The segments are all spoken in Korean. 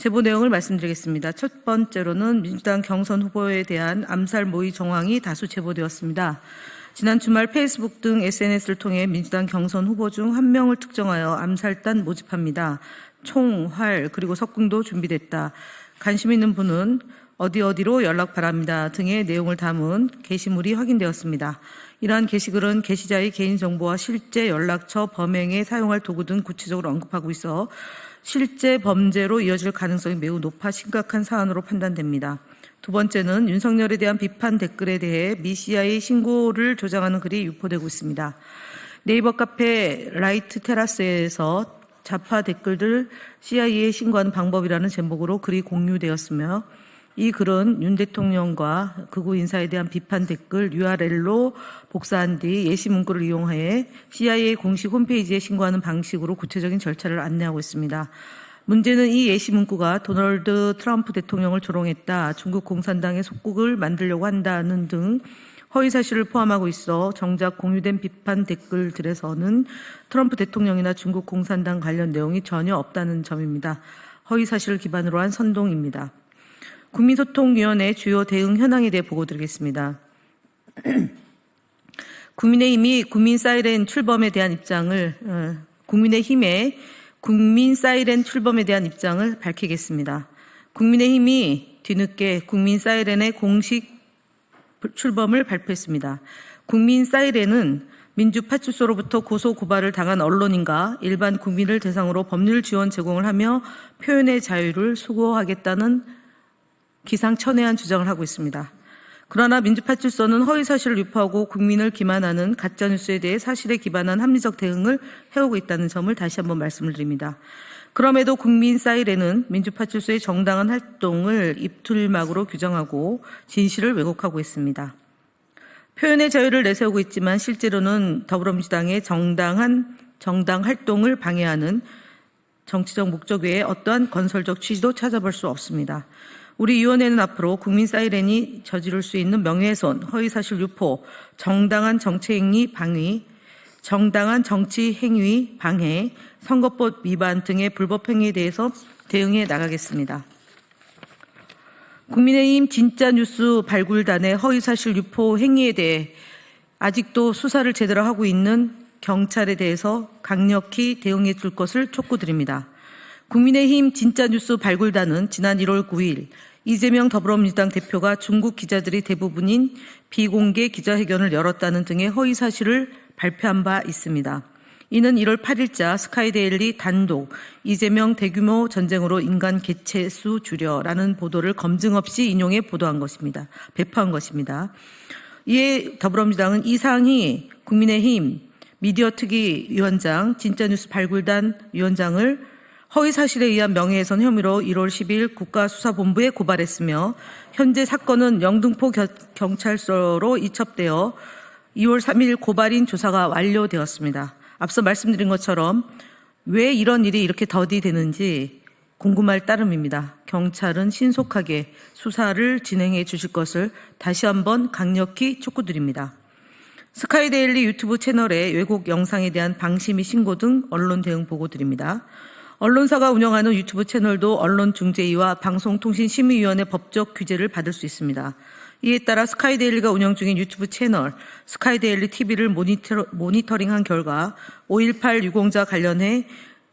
제보 내용을 말씀드리겠습니다. 첫 번째로는 민주당 경선 후보에 대한 암살 모의 정황이 다수 제보되었습니다. 지난 주말 페이스북 등 SNS를 통해 민주당 경선 후보 중 한 명을 특정하여 암살단 모집합니다. 총, 활, 그리고 석궁도 준비됐다. 관심 있는 분은 어디로 연락 바랍니다 등의 내용을 담은 게시물이 확인되었습니다. 이러한 게시글은 게시자의 개인정보와 실제 연락처, 범행에 사용할 도구 등 구체적으로 언급하고 있어 실제 범죄로 이어질 가능성이 매우 높아 심각한 사안으로 판단됩니다. 두 번째는 윤석열에 대한 비판 댓글에 대해 미 CIA 신고를 조장하는 글이 유포되고 있습니다. 네이버 카페 라이트 테라스에서 좌파 댓글들 CIA에 신고하는 방법이라는 제목으로 글이 공유되었으며 이 글은 윤 대통령과 극우 인사에 대한 비판 댓글 URL로 복사한 뒤 예시 문구를 이용하여 CIA 공식 홈페이지에 신고하는 방식으로 구체적인 절차를 안내하고 있습니다. 문제는 이 예시 문구가 도널드 트럼프 대통령을 조롱했다, 중국 공산당의 속국을 만들려고 한다는 등 허위 사실을 포함하고 있어 정작 공유된 비판 댓글들에서는 트럼프 대통령이나 중국 공산당 관련 내용이 전혀 없다는 점입니다. 허위 사실을 기반으로 한 선동입니다. 국민소통위원회 주요 대응 현황에 대해 보고드리겠습니다. 국민의힘이 국민 사이렌 출범에 대한 입장을 밝히겠습니다. 국민의힘이 뒤늦게 국민 사이렌의 공식 출범을 발표했습니다. 국민 사이렌은 민주파출소로부터 고소 고발을 당한 언론인과 일반 국민을 대상으로 법률 지원 제공을 하며 표현의 자유를 수호하겠다는 기상천외한 주장을 하고 있습니다. 그러나 민주파출소는 허위사실을 유포하고 국민을 기만하는 가짜뉴스에 대해 사실에 기반한 합리적 대응을 해오고 있다는 점을 다시 한번 말씀을 드립니다. 그럼에도 국민 사이렌은 민주파출소의 정당한 활동을 입틀막으로 규정하고 진실을 왜곡하고 있습니다. 표현의 자유를 내세우고 있지만 실제로는 더불어민주당의 정당 활동을 방해하는 정치적 목적 외에 어떠한 건설적 취지도 찾아볼 수 없습니다. 우리 위원회는 앞으로 국민 사이렌이 저지를 수 있는 명예훼손, 허위사실 유포, 정당한 정치행위 방해, 선거법 위반 등의 불법 행위에 대해서 대응해 나가겠습니다. 국민의힘 진짜뉴스 발굴단의 허위사실 유포 행위에 대해 아직도 수사를 제대로 하고 있는 경찰에 대해서 강력히 대응해 줄 것을 촉구드립니다. 국민의힘 진짜뉴스 발굴단은 지난 1월 9일 이재명 더불어민주당 대표가 중국 기자들이 대부분인 비공개 기자회견을 열었다는 등의 허위사실을 발표한 바 있습니다. 이는 1월 8일자 스카이데일리 단독 이재명 대규모 전쟁으로 인간 개체수 줄여라는 보도를 검증 없이 인용해 배포한 것입니다. 이에 더불어민주당은 이 사항이 국민의힘 미디어특위위원장 진짜뉴스 발굴단 위원장을 허위사실에 의한 명예훼손 혐의로 1월 10일 국가수사본부에 고발했으며 현재 사건은 영등포 경찰서로 이첩되어 2월 3일 고발인 조사가 완료되었습니다. 앞서 말씀드린 것처럼 왜 이런 일이 이렇게 더디되는지 궁금할 따름입니다. 경찰은 신속하게 수사를 진행해 주실 것을 다시 한번 강력히 촉구드립니다. 스카이데일리 유튜브 채널의 왜곡 영상에 대한 방심위 신고 등 언론 대응 보고드립니다. 언론사가 운영하는 유튜브 채널도 언론중재위와 방송통신심의위원회 법적 규제를 받을 수 있습니다. 이에 따라 스카이데일리가 운영 중인 유튜브 채널 스카이데일리 TV를 모니터링한 결과 5.18 유공자 관련해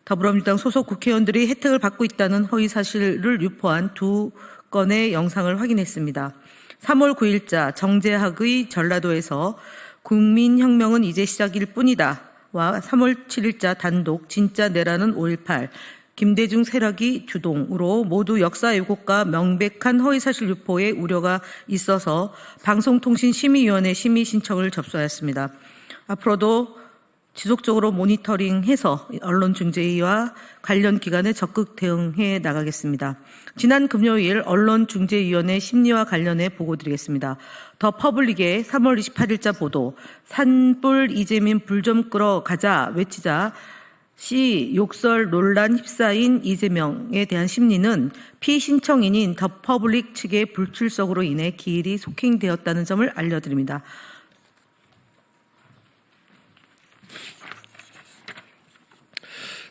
더불어민주당 소속 국회의원들이 혜택을 받고 있다는 허위사실을 유포한 2건의 영상을 확인했습니다. 3월 9일자 정재학의 전라도에서 국민혁명은 이제 시작일 뿐이다 와 3월 7일자 단독 진짜 내라는 5.18 김대중 세력이 주동으로 모두 역사 왜곡과 명백한 허위사실 유포의 우려가 있어서 방송통신심의위원회 심의 신청을 접수하였습니다. 앞으로도 지속적으로 모니터링해서 언론중재위와 관련 기관에 적극 대응해 나가겠습니다. 지난 금요일 언론중재위원회 심리와 관련해 보고드리겠습니다. 더 퍼블릭의 3월 28일자 보도 산불 이재민 불 좀 끌어 가자 외치자 시 욕설 논란 휩싸인 이재명에 대한 심리는 피신청인인 더 퍼블릭 측의 불출석으로 인해 기일이 속행되었다는 점을 알려드립니다.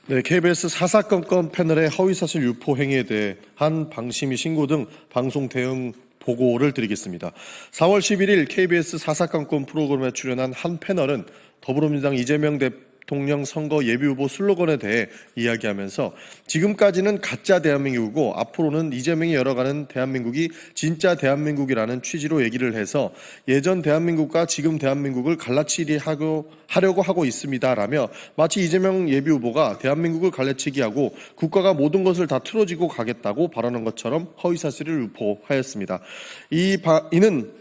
네, KBS 사사건건 패널의 허위사실 유포 행위에 대해 한 방심위 신고 등 방송 대응 보고를 드리겠습니다. 4월 11일 KBS 사사건건 프로그램에 출연한 한 패널은 더불어민주당 이재명 대통령 선거 예비후보 슬로건에 대해 이야기하면서 지금까지는 가짜 대한민국이고 앞으로는 이재명이 열어가는 대한민국이 진짜 대한민국이라는 취지로 얘기를 해서 예전 대한민국과 지금 대한민국을 갈라치기하려고 하고 있습니다라며 마치 이재명 예비후보가 대한민국을 갈라치기 하고 국가가 모든 것을 다 틀어지고 가겠다고 발언한 것처럼 허위사실을 유포하였습니다. 이는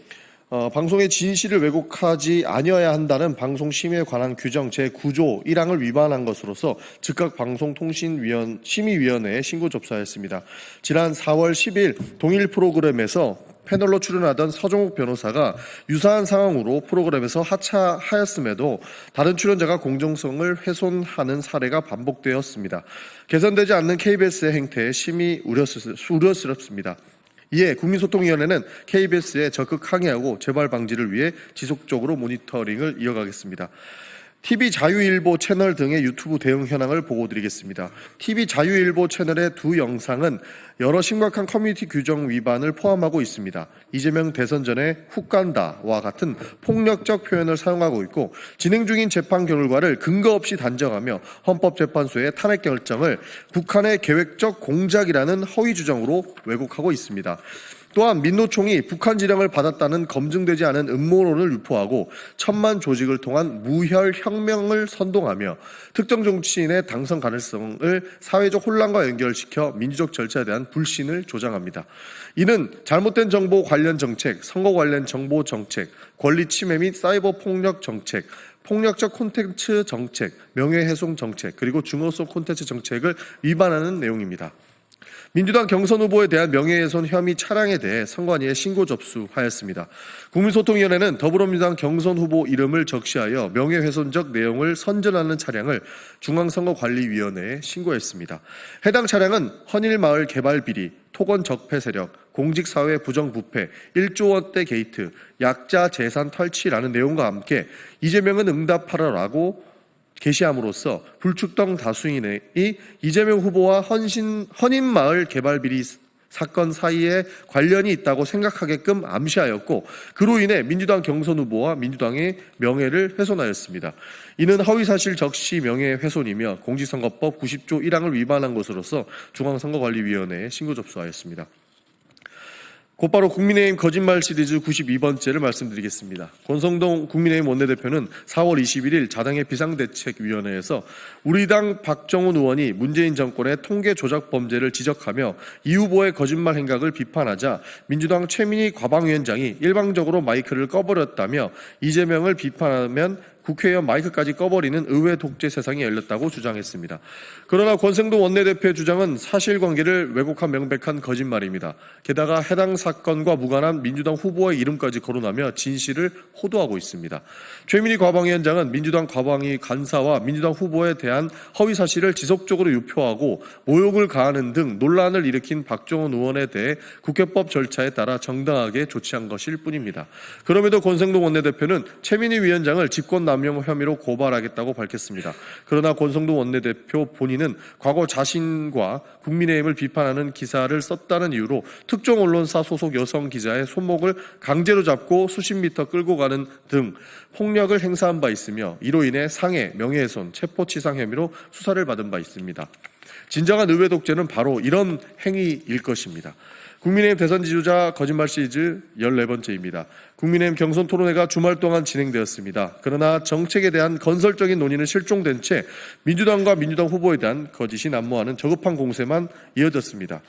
방송의 진실을 왜곡하지 아니어야 한다는 방송심의에 관한 규정 제9조 1항을 위반한 것으로서 즉각 방송통신심의위원회에 신고 접수하였습니다. 지난 4월 10일 동일 프로그램에서 패널로 출연하던 서종욱 변호사가 유사한 상황으로 프로그램에서 하차하였음에도 다른 출연자가 공정성을 훼손하는 사례가 반복되었습니다. 개선되지 않는 KBS의 행태에 심히 우려스럽습니다. 이에 국민소통위원회는 KBS에 적극 항의하고 재발 방지를 위해 지속적으로 모니터링을 이어가겠습니다. TV자유일보 채널 등의 유튜브 대응 현황을 보고드리겠습니다. TV자유일보 채널의 두 영상은 여러 심각한 커뮤니티 규정 위반을 포함하고 있습니다. 이재명 대선 전에 훅 간다와 같은 폭력적 표현을 사용하고 있고 진행 중인 재판 결과를 근거 없이 단정하며 헌법재판소의 탄핵 결정을 북한의 계획적 공작이라는 허위 주장으로 왜곡하고 있습니다. 또한 민노총이 북한 지령을 받았다는 검증되지 않은 음모론을 유포하고 천만 조직을 통한 무혈 혁명을 선동하며 특정 정치인의 당선 가능성을 사회적 혼란과 연결시켜 민주적 절차에 대한 불신을 조장합니다. 이는 잘못된 정보 관련 정책, 선거 관련 정보 정책, 권리 침해 및 사이버 폭력 정책, 폭력적 콘텐츠 정책, 명예훼손 정책, 그리고 중어성 콘텐츠 정책을 위반하는 내용입니다. 민주당 경선 후보에 대한 명예훼손 혐의 차량에 대해 선관위에 신고 접수하였습니다. 국민소통위원회는 더불어민주당 경선 후보 이름을 적시하여 명예훼손적 내용을 선전하는 차량을 중앙선거관리위원회에 신고했습니다. 해당 차량은 헌일마을 개발 비리, 토건 적폐 세력, 공직사회 부정부패, 1조 원대 게이트, 약자 재산 탈취라는 내용과 함께 이재명은 응답하라라고 게시함으로써 불출동 다수인이 이재명 후보와 헌인마을 개발 비리 사건 사이에 관련이 있다고 생각하게끔 암시하였고 그로 인해 민주당 경선 후보와 민주당의 명예를 훼손하였습니다. 이는 허위사실 적시 명예훼손이며 공직선거법 90조 1항을 위반한 것으로서 중앙선거관리위원회에 신고 접수하였습니다. 곧바로 국민의힘 거짓말 시리즈 92번째를 말씀드리겠습니다. 권성동 국민의힘 원내대표는 4월 21일 자당의 비상대책위원회에서 우리 당 박정훈 의원이 문재인 정권의 통계 조작 범죄를 지적하며 이 후보의 거짓말 행각을 비판하자 민주당 최민희 과방위원장이 일방적으로 마이크를 꺼버렸다며 이재명을 비판하면 국회의원 마이크까지 꺼버리는 의회 독재 세상이 열렸다고 주장했습니다. 그러나 권성동 원내대표의 주장은 사실관계를 왜곡한 명백한 거짓말입니다. 게다가 해당 사건과 무관한 민주당 후보의 이름까지 거론하며 진실을 호도하고 있습니다. 최민희 과방위원장은 민주당 과방위 간사와 민주당 후보에 대한 허위사실을 지속적으로 유포하고 모욕을 가하는 등 논란을 일으킨 박정훈 의원에 대해 국회법 절차에 따라 정당하게 조치한 것일 뿐입니다. 그럼에도 권성동 원내대표는 최민희 위원장을 직권남용 혐의로 고발하겠다고 밝혔습니다. 그러나 권성동 원내대표 본인은 과거 자신과 국민의힘을 비판하는 기사를 썼다는 이유로 특정 언론사 소속 여성 기자의 손목을 강제로 잡고 수십 미터 끌고 가는 등 폭력을 행사한 바 있으며 이로 인해 상해, 명예훼손, 체포치상 혐의로 수사를 받은 바 있습니다. 진정한 의회 독재는 바로 이런 행위일 것입니다. 국민의힘 대선 지도자 거짓말 시리즈 14번째입니다. 국민의힘 경선 토론회가 주말 동안 진행되었습니다. 그러나 정책에 대한 건설적인 논의는 실종된 채 민주당과 민주당 후보에 대한 거짓이 난무하는 저급한 공세만 이어졌습니다.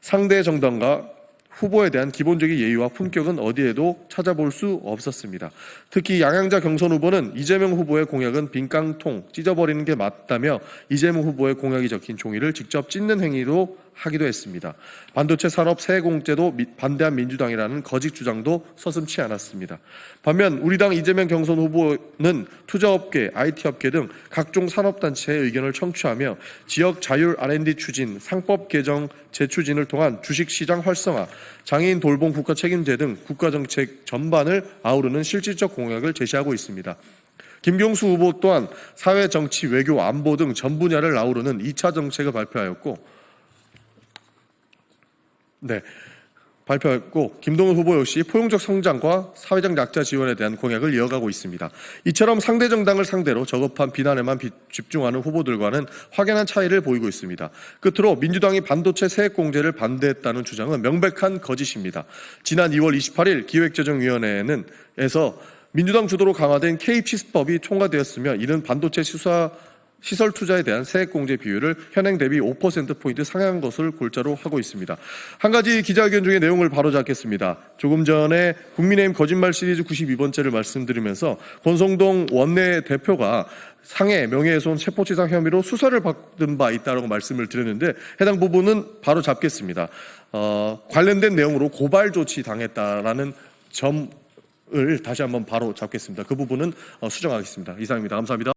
상대 정당과 후보에 대한 기본적인 예의와 품격은 어디에도 찾아볼 수 없었습니다. 특히 양양자 경선 후보는 이재명 후보의 공약은 빈깡통 찢어버리는 게 맞다며 이재명 후보의 공약이 적힌 종이를 직접 찢는 행위도 하기도 했습니다. 반도체 산업 세공제도 반대한 민주당이라는 거짓 주장도 서슴지 않았습니다. 반면 우리 당 이재명 경선 후보는 투자업계, IT업계 등 각종 산업단체의 의견을 청취하며 지역 자율 R&D 추진, 상법 개정 재추진을 통한 주식시장 활성화, 장애인 돌봄 국가 책임제 등 국가정책 전반을 아우르는 실질적 공약을 제시하고 있습니다. 김경수 후보 또한 사회, 정치, 외교, 안보 등 전 분야를 아우르는 2차 정책을 발표했고 김동연 후보 역시 포용적 성장과 사회적 약자 지원에 대한 공약을 이어가고 있습니다. 이처럼 상대 정당을 상대로 저급한 비난에만 집중하는 후보들과는 확연한 차이를 보이고 있습니다. 끝으로 민주당이 반도체 세액공제를 반대했다는 주장은 명백한 거짓입니다. 지난 2월 28일 기획재정위원회에서 민주당 주도로 강화된 K-치스법이 통과되었으며 이는 반도체 시설 투자에 대한 세액공제 비율을 현행 대비 5%포인트 상향한 것을 골자로 하고 있습니다. 한 가지 기자회견 중에 내용을 바로잡겠습니다. 조금 전에 국민의힘 거짓말 시리즈 92번째를 말씀드리면서 권성동 원내대표가 상해 명예훼손 체포치상 혐의로 수사를 받은 바 있다고 말씀을 드렸는데 해당 부분은 바로 잡겠습니다. 관련된 내용으로 고발 조치 당했다라는 점을 다시 한번 바로 잡겠습니다. 그 부분은 수정하겠습니다. 이상입니다. 감사합니다.